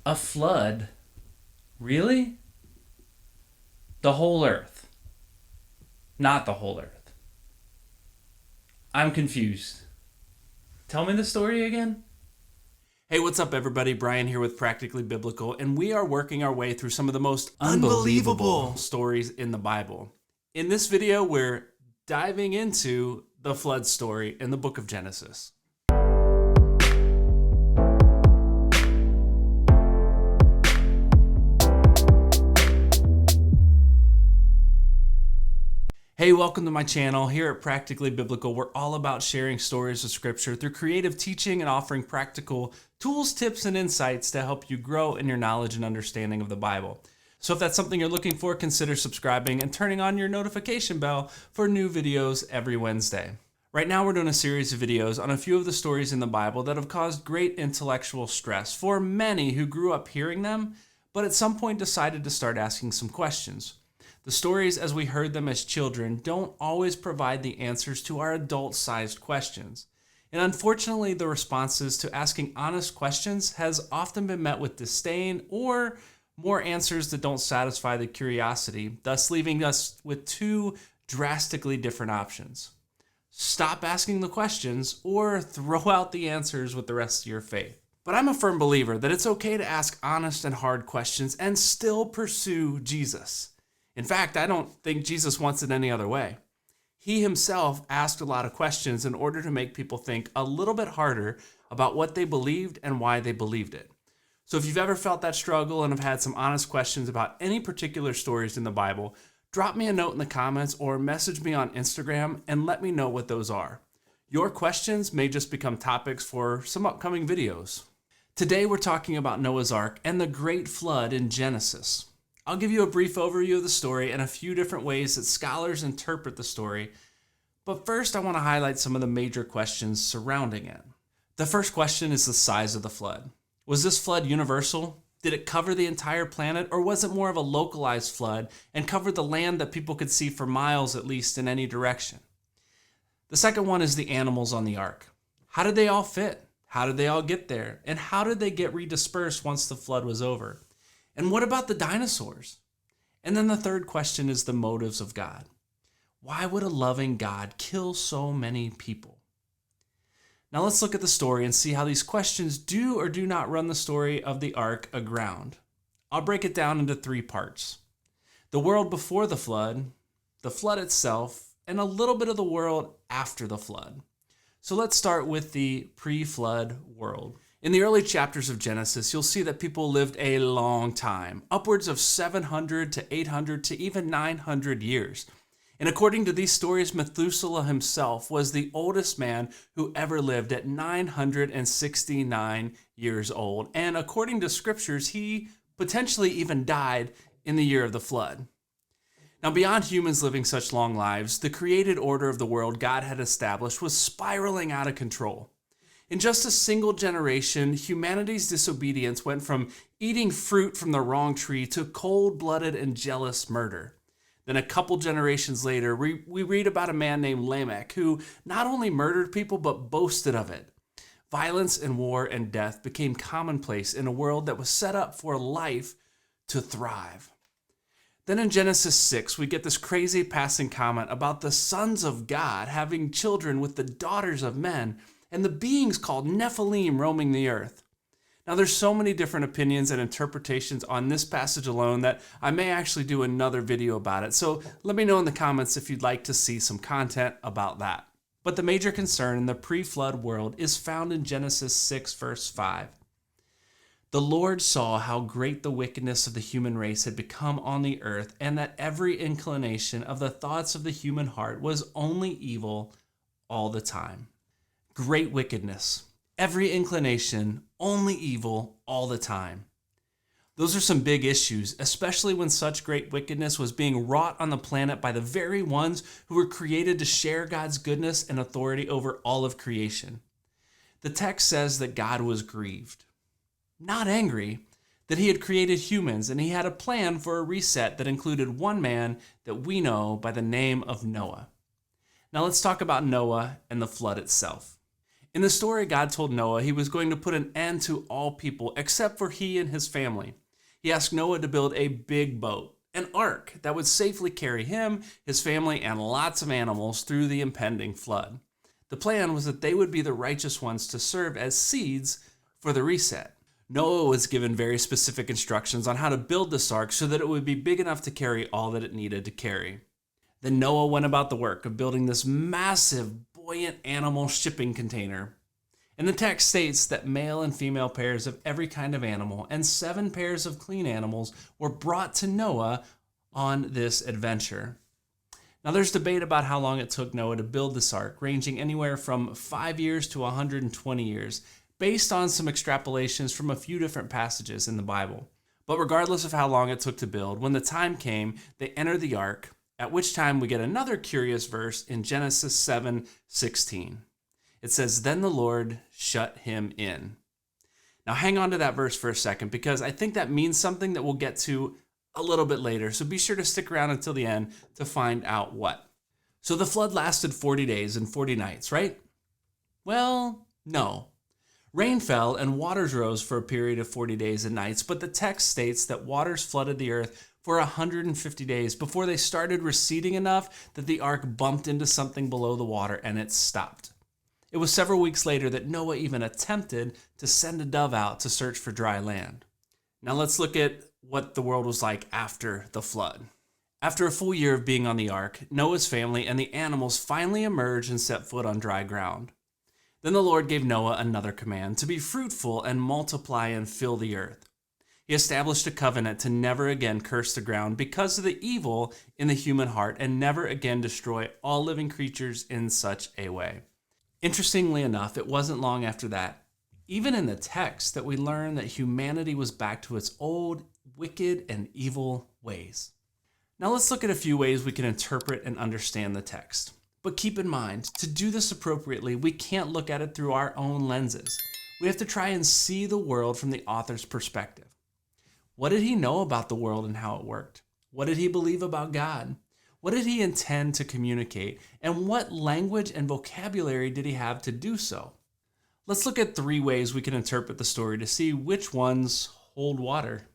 A flood? Really? The whole earth? Not the whole earth. I'm confused. Tell me the story again? Hey, what's up, everybody? Brian here with Practically Biblical, and we are working our way through some of the most unbelievable stories in the Bible. In this video, we're diving into the flood story in the book of Genesis. Hey, welcome to my channel. Here at Practically Biblical, we're all about sharing stories of Scripture through creative teaching and offering practical tools, tips, and insights to help you grow in your knowledge and understanding of the Bible. So if that's something you're looking for, consider subscribing and turning on your notification bell for new videos every Wednesday. Right now, we're doing a series of videos on a few of the stories in the Bible that have caused great intellectual stress for many who grew up hearing them, but at some point decided to start asking some questions. The stories as we heard them as children don't always provide the answers to our adult-sized questions. And unfortunately, the responses to asking honest questions has often been met with disdain or more answers that don't satisfy the curiosity, thus leaving us with two drastically different options. Stop asking the questions or throw out the answers with the rest of your faith. But I'm a firm believer that it's okay to ask honest and hard questions and still pursue Jesus. In fact, I don't think Jesus wants it any other way. He himself asked a lot of questions in order to make people think a little bit harder about what they believed and why they believed it. So if you've ever felt that struggle and have had some honest questions about any particular stories in the Bible, drop me a note in the comments or message me on Instagram and let me know what those are. Your questions may just become topics for some upcoming videos. Today we're talking about Noah's Ark and the Great Flood in Genesis. I'll give you a brief overview of the story and a few different ways that scholars interpret the story, but first I want to highlight some of the major questions surrounding it. The first question is the size of the flood. Was this flood universal? Did it cover the entire planet, or was it more of a localized flood and covered the land that people could see for miles at least in any direction? The second one is the animals on the ark. How did they all fit? How did they all get there? And how did they get redispersed once the flood was over? And what about the dinosaurs? And then the third question is the motives of God. Why would a loving God kill so many people? Now let's look at the story and see how these questions do or do not run the story of the ark aground. I'll break it down into three parts. The world before the flood itself, and a little bit of the world after the flood. So let's start with the pre-flood world. In the early chapters of Genesis, you'll see that people lived a long time, upwards of 700 to 800 to even 900 years. And according to these stories, Methuselah himself was the oldest man who ever lived at 969 years old. And according to scriptures, he potentially even died in the year of the flood. Now, beyond humans living such long lives, the created order of the world God had established was spiraling out of control. In just a single generation, humanity's disobedience went from eating fruit from the wrong tree to cold-blooded and jealous murder. Then a couple generations later, we read about a man named Lamech who not only murdered people but boasted of it. Violence and war and death became commonplace in a world that was set up for life to thrive. Then in Genesis 6, we get this crazy passing comment about the sons of God having children with the daughters of men, and the beings called Nephilim roaming the earth. Now there's so many different opinions and interpretations on this passage alone that I may actually do another video about it, so let me know in the comments if you'd like to see some content about that. But the major concern in the pre-flood world is found in Genesis 6 verse 5. The Lord saw how great the wickedness of the human race had become on the earth, and that every inclination of the thoughts of the human heart was only evil all the time. Great wickedness, every inclination, only evil all the time. Those are some big issues, especially when such great wickedness was being wrought on the planet by the very ones who were created to share God's goodness and authority over all of creation. The text says that God was grieved, not angry, that he had created humans and he had a plan for a reset that included one man that we know by the name of Noah. Now let's talk about Noah and the flood itself. In the story, God told Noah he was going to put an end to all people except for he and his family. He asked Noah to build a big boat, an ark that would safely carry him, his family, and lots of animals through the impending flood. The plan was that they would be the righteous ones to serve as seeds for the reset. Noah was given very specific instructions on how to build this ark so that it would be big enough to carry all that it needed to carry. Then Noah went about the work of building this massive, buoyant animal shipping container. And the text states that male and female pairs of every kind of animal and 7 pairs of clean animals were brought to Noah on this adventure. Now there's debate about how long it took Noah to build this ark, ranging anywhere from 5 years to 120 years, based on some extrapolations from a few different passages in the Bible. But regardless of how long it took to build, when the time came, they entered the ark, at which time we get another curious verse in Genesis 7:16. It says, "Then the Lord shut him in." Now hang on to that verse for a second, because I think that means something that we'll get to a little bit later, so be sure to stick around until the end to find out what. So the flood lasted 40 days and 40 nights, right? Well, no. Rain fell and waters rose for a period of 40 days and nights, but the text states that waters flooded the earth for 150 days before they started receding enough that the ark bumped into something below the water and it stopped. It was several weeks later that Noah even attempted to send a dove out to search for dry land. Now let's look at what the world was like after the flood. After a full year of being on the ark, Noah's family and the animals finally emerged and set foot on dry ground. Then the Lord gave Noah another command, to be fruitful and multiply and fill the earth. He established a covenant to never again curse the ground because of the evil in the human heart and never again destroy all living creatures in such a way. Interestingly enough, it wasn't long after that, even in the text, that we learn that humanity was back to its old, wicked, and evil ways. Now let's look at a few ways we can interpret and understand the text. But keep in mind, to do this appropriately, we can't look at it through our own lenses. We have to try and see the world from the author's perspective. What did he know about the world and how it worked? What did he believe about God? What did he intend to communicate? And what language and vocabulary did he have to do so? Let's look at 3 ways we can interpret the story to see which ones hold water.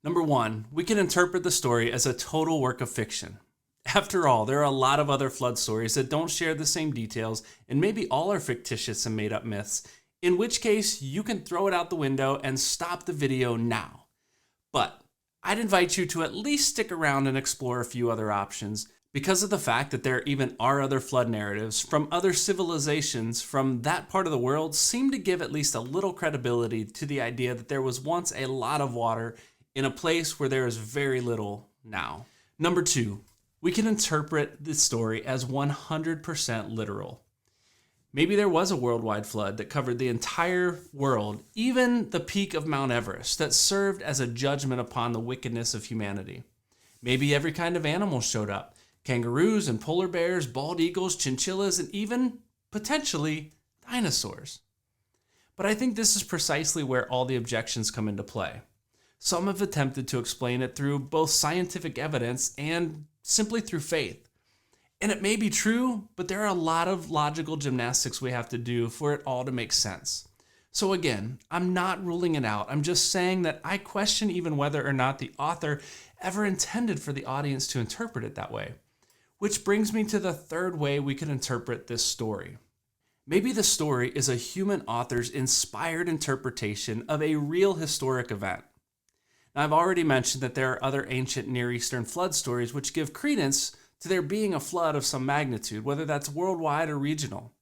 Number 1, we can interpret the story as a total work of fiction. After all, there are a lot of other flood stories that don't share the same details, and maybe all are fictitious and made up myths, in which case you can throw it out the window and stop the video now. But I'd invite you to at least stick around and explore a few other options, because of the fact that there even are other flood narratives from other civilizations from that part of the world seem to give at least a little credibility to the idea that there was once a lot of water in a place where there is very little now. Number 2, we can interpret this story as 100% literal. Maybe there was a worldwide flood that covered the entire world, even the peak of Mount Everest, that served as a judgment upon the wickedness of humanity. Maybe every kind of animal showed up: kangaroos and polar bears, bald eagles, chinchillas, and even, potentially, dinosaurs. But I think this is precisely where all the objections come into play. Some have attempted to explain it through both scientific evidence and simply through faith. And it may be true, but there are a lot of logical gymnastics we have to do for it all to make sense. So again, I'm not ruling it out. I'm just saying that I question even whether or not the author ever intended for the audience to interpret it that way. Which brings me to the 3rd way we could interpret this story. Maybe the story is a human author's inspired interpretation of a real historic event. Now, I've already mentioned that there are other ancient Near Eastern flood stories which give credence to there being a flood of some magnitude, whether that's worldwide or regional,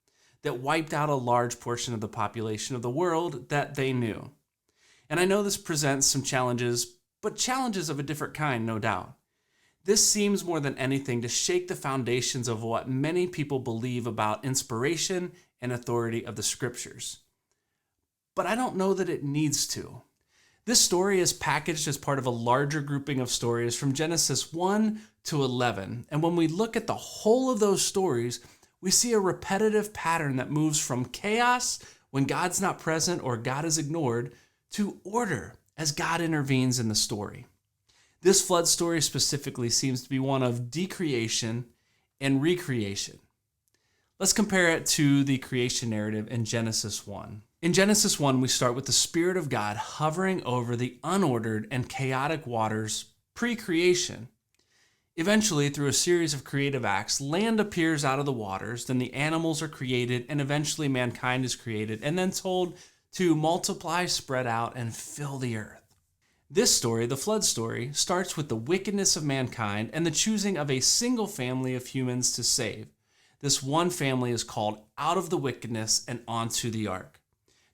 that wiped out a large portion of the population of the world that they knew. And I know this presents some challenges, but challenges of a different kind, no doubt. This seems more than anything to shake the foundations of what many people believe about inspiration and authority of the scriptures. But I don't know that it needs to. This story is packaged as part of a larger grouping of stories from Genesis 1 to 11. And when we look at the whole of those stories, we see a repetitive pattern that moves from chaos when God's not present or God is ignored to order as God intervenes in the story. This flood story specifically seems to be one of decreation and recreation. Let's compare it to the creation narrative in Genesis 1. In Genesis 1, we start with the Spirit of God hovering over the unordered and chaotic waters pre-creation. Eventually, through a series of creative acts, land appears out of the waters, then the animals are created, and eventually mankind is created, and then told to multiply, spread out, and fill the earth. This story, the flood story, starts with the wickedness of mankind and the choosing of a single family of humans to save. This one family is called out of the wickedness and onto the ark.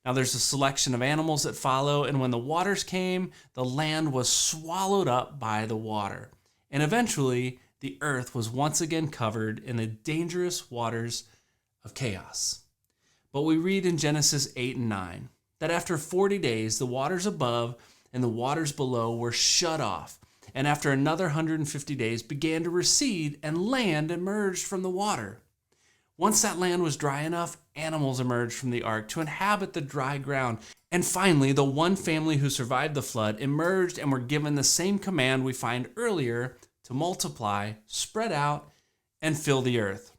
Now there's a selection of animals that follow, and when the waters came, the land was swallowed up by the water. And eventually, the earth was once again covered in the dangerous waters of chaos. But we read in Genesis 8 and 9 that after 40 days, the waters above and the waters below were shut off, and after another 150 days began to recede, and land emerged from the water. Once that land was dry enough, animals emerged from the ark to inhabit the dry ground. And finally, the one family who survived the flood emerged and were given the same command we find earlier to multiply, spread out, and fill the earth.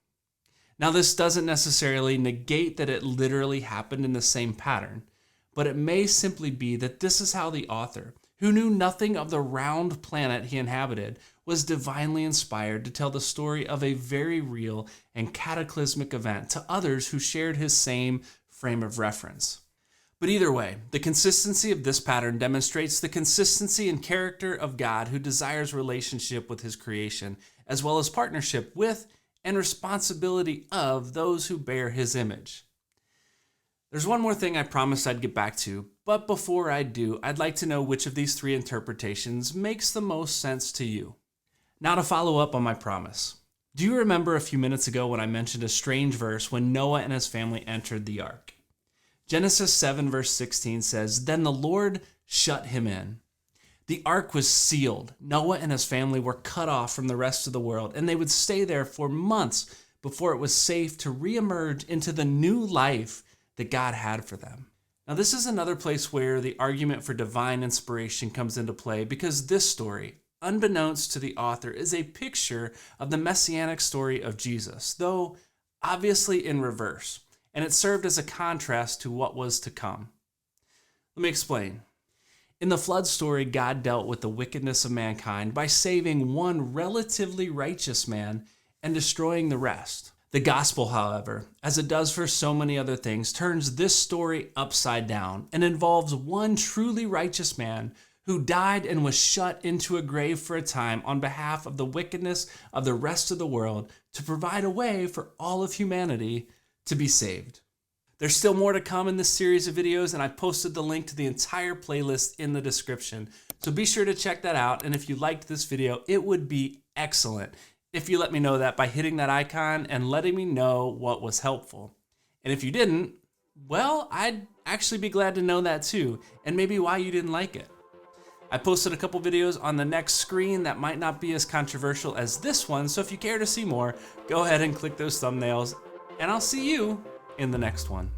Now, this doesn't necessarily negate that it literally happened in the same pattern, but it may simply be that this is how the author, who knew nothing of the round planet he inhabited, was divinely inspired to tell the story of a very real and cataclysmic event to others who shared his same frame of reference. But either way, the consistency of this pattern demonstrates the consistency and character of God, who desires relationship with his creation, as well as partnership with and responsibility of those who bear his image. There's one more thing I promised I'd get back to, but before I do, I'd like to know which of these three interpretations makes the most sense to you. Now to follow up on my promise. Do you remember a few minutes ago when I mentioned a strange verse when Noah and his family entered the ark? Genesis 7 verse 16 says, "Then the Lord shut him in." The ark was sealed. Noah and his family were cut off from the rest of the world, and they would stay there for months before it was safe to reemerge into the new life that God had for them. Now, this is another place where the argument for divine inspiration comes into play, because this story, unbeknownst to the author, is a picture of the messianic story of Jesus, though obviously in reverse, and it served as a contrast to what was to come. Let me explain. In the flood story, God dealt with the wickedness of mankind by saving one relatively righteous man and destroying the rest. The gospel, however, as it does for so many other things, turns this story upside down and involves one truly righteous man who died and was shut into a grave for a time on behalf of the wickedness of the rest of the world, to provide a way for all of humanity to be saved. There's still more to come in this series of videos, and I posted the link to the entire playlist in the description. So be sure to check that out, and if you liked this video, it would be excellent if you let me know that by hitting that icon and letting me know what was helpful. And if you didn't, well, I'd actually be glad to know that too, and maybe why you didn't like it. I posted a couple videos on the next screen that might not be as controversial as this one, so if you care to see more, go ahead and click those thumbnails, and I'll see you in the next one.